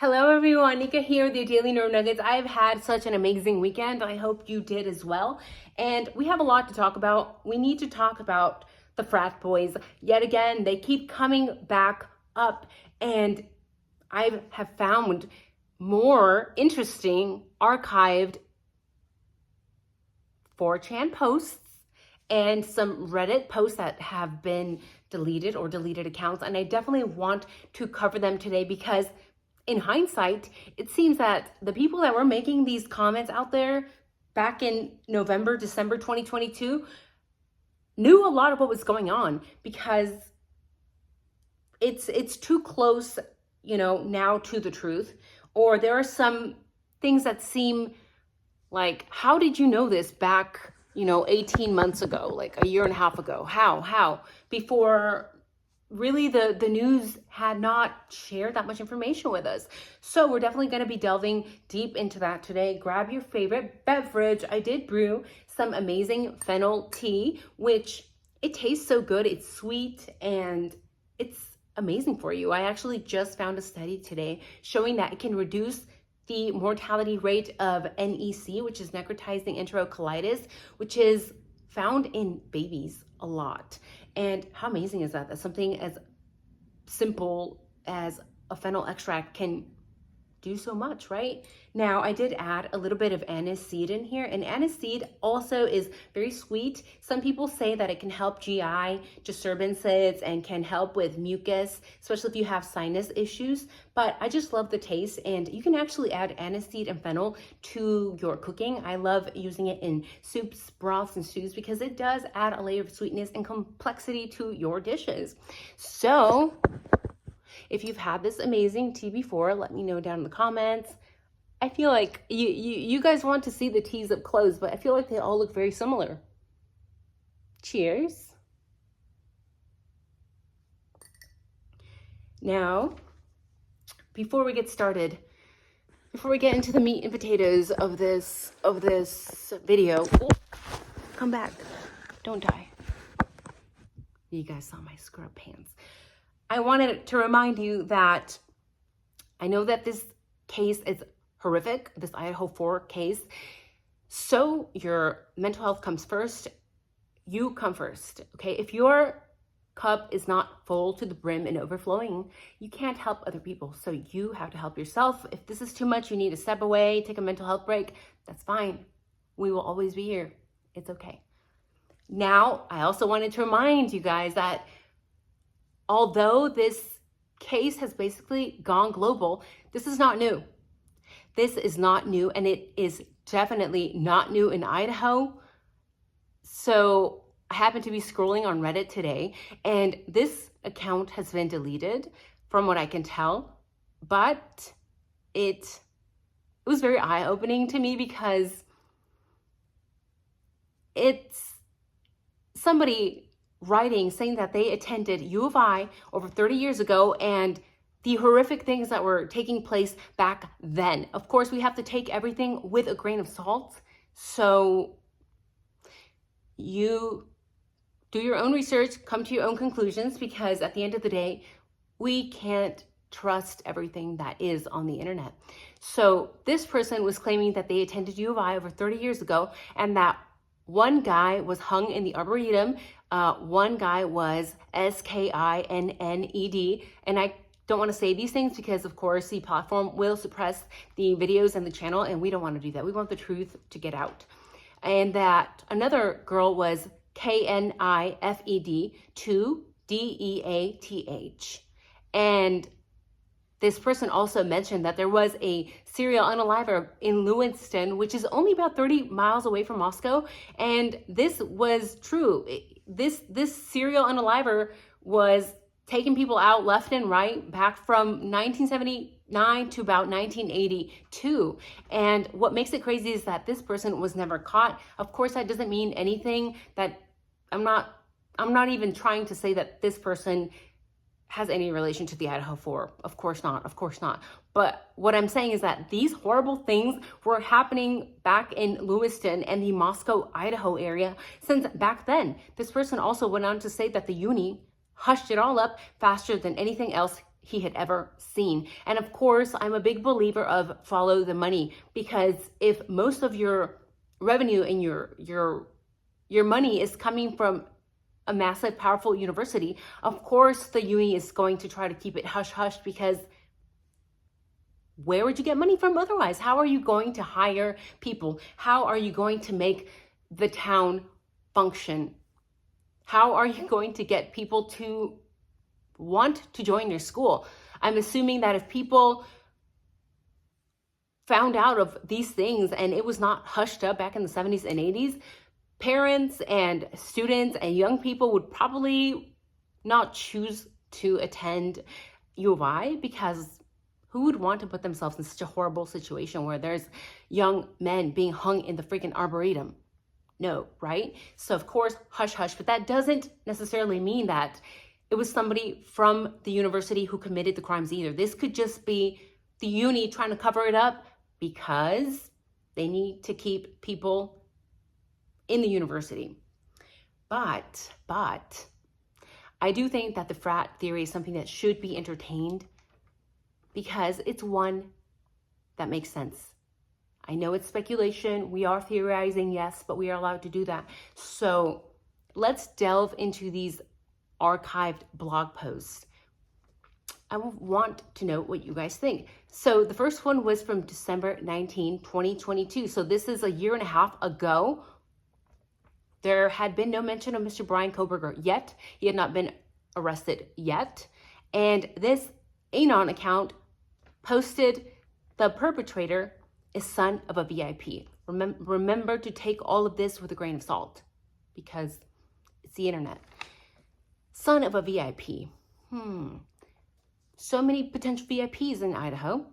Hello everyone, Nika here with your Daily Neuro Nuggets. I've had such an amazing weekend. I hope you did as well. And we have a lot to talk about. We need to talk about the frat boys. Yet again, they keep coming back up, and I have found more interesting archived 4chan posts and some Reddit posts that have been deleted or deleted accounts. And I definitely want to cover them today because in hindsight, it seems that the people that were making these comments out there back in November, December 2022 knew a lot of what was going on, because it's too close, now to the truth. Or there are some things that seem like, how did you know this back, 18 months ago, like a year and a half ago? How? Before really the news had not shared that much information with us. So we're definitely going to be delving deep into that today. Grab your favorite beverage. I did brew some amazing fennel tea, which it tastes so good. It's sweet and it's amazing for you. I actually just found a study today showing that it can reduce the mortality rate of NEC, which is necrotizing enterocolitis, which is found in babies a lot. And how amazing is that? That something as simple as a fennel extract can do so much, right? Now, I did add a little bit of anise seed in here, and anise seed also is very sweet. Some people say that it can help GI disturbances and can help with mucus, especially if you have sinus issues. But I just love the taste, and you can actually add anise seed and fennel to your cooking. I love using it in soups, broths, and stews because it does add a layer of sweetness and complexity to your dishes. So if you've had this amazing tea before, let me know down in the comments. I feel like you guys want to see the teas up close, but I feel like they all look very similar. Cheers. Now, before we get started, before we get into the meat and potatoes of this video, come back, don't die. You guys saw my scrub pants. I wanted to remind you that I know that this case is horrific, this IDAHO4 case. So your mental health comes first. You come first, okay? If your cup is not full to the brim and overflowing, you can't help other people. So you have to help yourself. If this is too much, you need to step away, take a mental health break. That's fine. We will always be here. It's okay. Now, I also wanted to remind you guys that although this case has basically gone global, this is not new. This is not new, and it is definitely not new in Idaho. So I happened to be scrolling on Reddit today, and this account has been deleted from what I can tell, but it was very eye-opening to me because it's somebody writing saying that they attended U of I over 30 years ago and the horrific things that were taking place back then. Of course, we have to take everything with a grain of salt. So you do your own research, come to your own conclusions, because at the end of the day, we can't trust everything that is on the internet. So this person was claiming that they attended U of I over 30 years ago and that one guy was hung in the Arboretum. One guy was SKINNED. And I don't want to say these things because, of course, the platform will suppress the videos and the channel, and we don't want to do that. We want the truth to get out. And that another girl was KNIFED to DEATH. And this person also mentioned that there was a serial unaliver in Lewiston, which is only about 30 miles away from Moscow. And this was true. This serial unaliver was taking people out left and right back from 1979 to about 1982. And what makes it crazy is that this person was never caught. Of course, that doesn't mean anything. That I'm not even trying to say that this person has any relation to the IDAHO4. Of course not. But what I'm saying is that these horrible things were happening back in Lewiston and the Moscow, Idaho area since back then. This person also went on to say that the uni hushed it all up faster than anything else he had ever seen. And of course, I'm a big believer of follow the money, because if most of your revenue and your money is coming from a massive, powerful university, of course the uni is going to try to keep it hush hush, because where would you get money from otherwise? How are you going to hire people? How are you going to make the town function? How are you going to get people to want to join your school? I'm assuming that if people found out of these things and it was not hushed up back in the 70s and 80s, parents and students and young people would probably not choose to attend U of I, because who would want to put themselves in such a horrible situation where there's young men being hung in the freaking arboretum? No, right? So of course, hush hush, but that doesn't necessarily mean that it was somebody from the university who committed the crimes either. This could just be the uni trying to cover it up because they need to keep people in the university. But I do think that the frat theory is something that should be entertained, because it's one that makes sense. I know it's speculation. We are theorizing, yes, but we are allowed to do that. So let's delve into these archived blog posts. I want to know what you guys think. So the first one was from December 19, 2022. So this is a year and a half ago. There had been no mention of Mr. Brian Koberger yet. He had not been arrested yet. And this Anon account posted the perpetrator is son of a VIP. Remember to take all of this with a grain of salt, because it's the internet. Son of a VIP. So many potential VIPs in Idaho.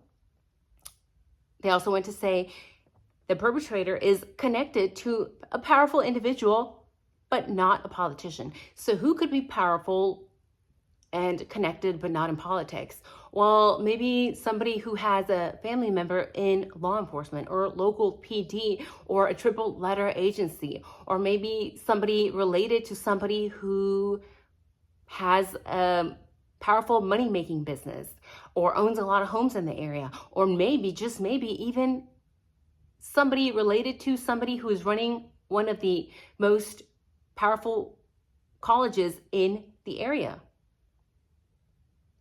They also went to say the perpetrator is connected to a powerful individual, but not a politician. So who could be powerful and connected but not in politics? Well, maybe somebody who has a family member in law enforcement or local PD or a triple letter agency, or maybe somebody related to somebody who has a powerful money-making business or owns a lot of homes in the area, or maybe, just maybe, even somebody related to somebody who is running one of the most powerful colleges in the area.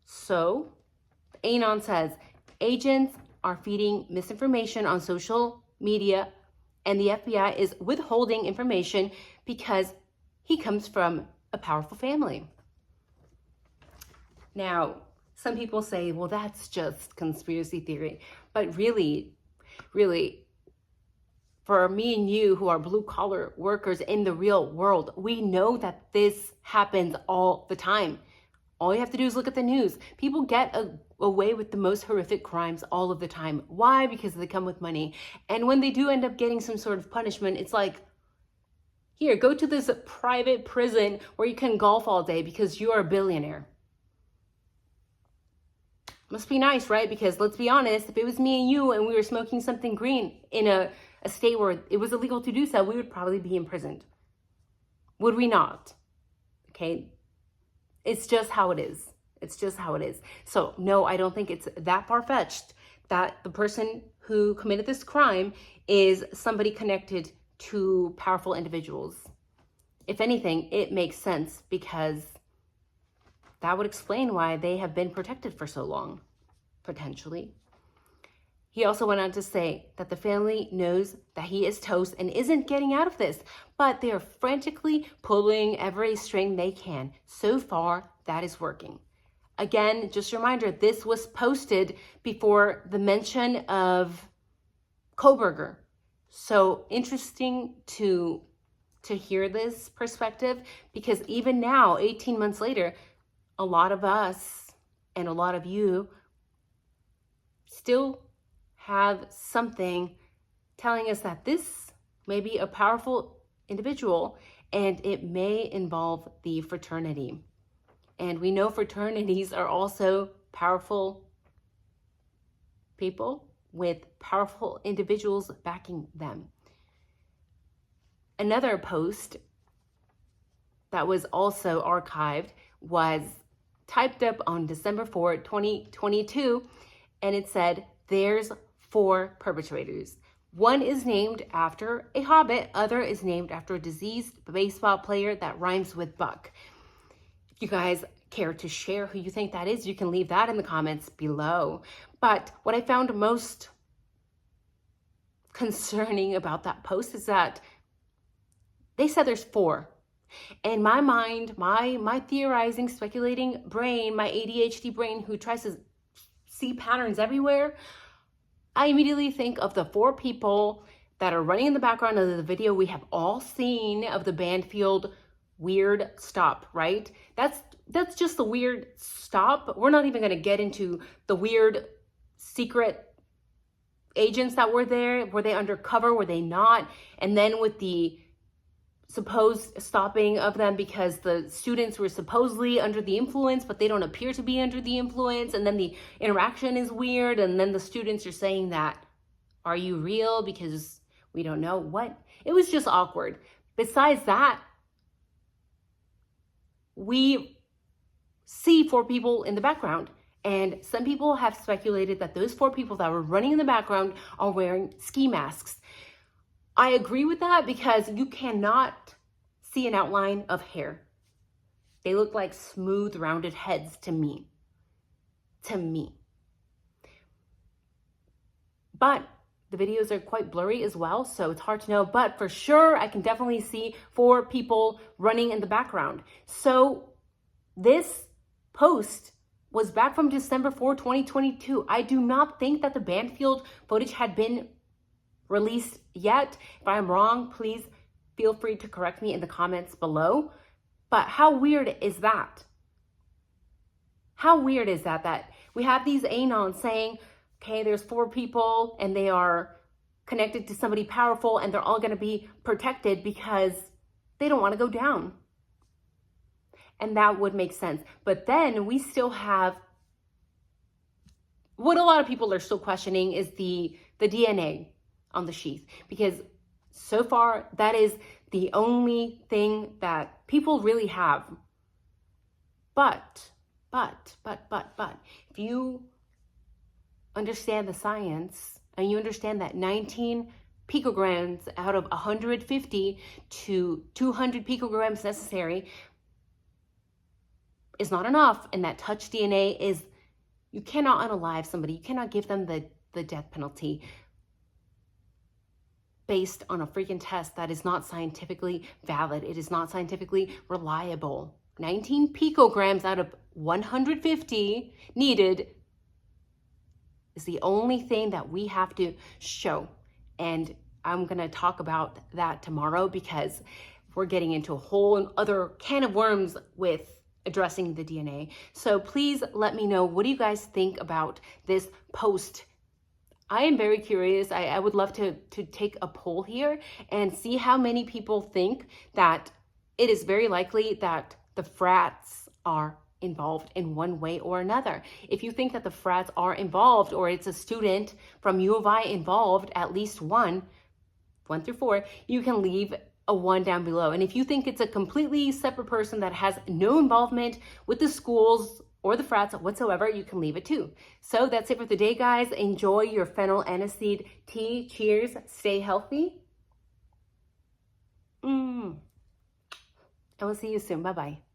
So Anon says agents are feeding misinformation on social media, and the FBI is withholding information because he comes from a powerful family. Now, some people say, well, that's just conspiracy theory. But really, for me and you who are blue collar workers in the real world, we know that this happens all the time. All you have to do is look at the news. People get away with the most horrific crimes all of the time. Why? Because they come with money. And when they do end up getting some sort of punishment, it's like, here, go to this private prison where you can golf all day because you are a billionaire. Must be nice, right? Because let's be honest, if it was me and you and we were smoking something green in a state where it was illegal to do so, we would probably be imprisoned. Would we not? Okay. It's just how it is. It's just how it is. So no, I don't think it's that far-fetched that the person who committed this crime is somebody connected to powerful individuals. If anything, it makes sense, because that would explain why they have been protected for so long, potentially. He also went on to say that the family knows that he is toast and isn't getting out of this, but they are frantically pulling every string they can. So far, that is working. Again, just a reminder, this was posted before the mention of Koberger. So interesting to hear this perspective, because even now, 18 months later, a lot of us and a lot of you still have something telling us that this may be a powerful individual, and it may involve the fraternity. And we know fraternities are also powerful people with powerful individuals backing them. Another post that was also archived was typed up on December 4th, 2022, and it said, there's 4 perpetrators. One is named after a hobbit, other is named after a deceased baseball player that rhymes with buck. If you guys care to share who you think that is, you can leave that in the comments below. But what I found most concerning about that post is that they said there's 4. In my mind, my theorizing, speculating brain, my ADHD brain who tries to see patterns everywhere, I immediately think of the 4 people that are running in the background of the video we have all seen of the Banfield weird stop, right? That's just the weird stop. We're not even going to get into the weird secret agents that were there. Were they undercover? Were they not? And then with the supposed stopping of them because the students were supposedly under the influence, but they don't appear to be under the influence. And then the interaction is weird. And then the students are saying that, are you real? Because we don't know what. It was just awkward. Besides that, we see 4 people in the background. And some people have speculated that those 4 people that were running in the background are wearing ski masks. I agree with that because you cannot see an outline of hair. They look like smooth, rounded heads to me. But the videos are quite blurry as well, so it's hard to know. But for sure, I can definitely see 4 people running in the background. So this post was back from December 4, 2022. I do not think that the Banfield footage had been released yet. If I'm wrong, please feel free to correct me in the comments below. But how weird is that? How weird is that we have these Anons saying, okay, there's 4 people and they are connected to somebody powerful and they're all going to be protected because they don't want to go down. And that would make sense. But then we still have, what a lot of people are still questioning is the DNA on the sheath, because so far that is the only thing that people really have. But if you understand the science and you understand that 19 picograms out of 150 to 200 picograms necessary is not enough, and that touch DNA is, you cannot unalive somebody, you cannot give them the death penalty based on a freaking test that is not scientifically valid. It is not scientifically reliable. 19 picograms out of 150 needed is the only thing that we have to show. And I'm going to talk about that tomorrow because we're getting into a whole other can of worms with addressing the DNA. So please let me know, what do you guys think about this post? I am very curious. I would love to take a poll here and see how many people think that it is very likely that the frats are involved in one way or another. If you think that the frats are involved, or it's a student from U of I involved, at least 1 through 4, you can leave a 1 down below. And if you think it's a completely separate person that has no involvement with the schools or the frats whatsoever, you can leave it 2. So that's it for today, guys. Enjoy your fennel aniseed tea. Cheers. Stay healthy. I will see you soon. Bye-bye.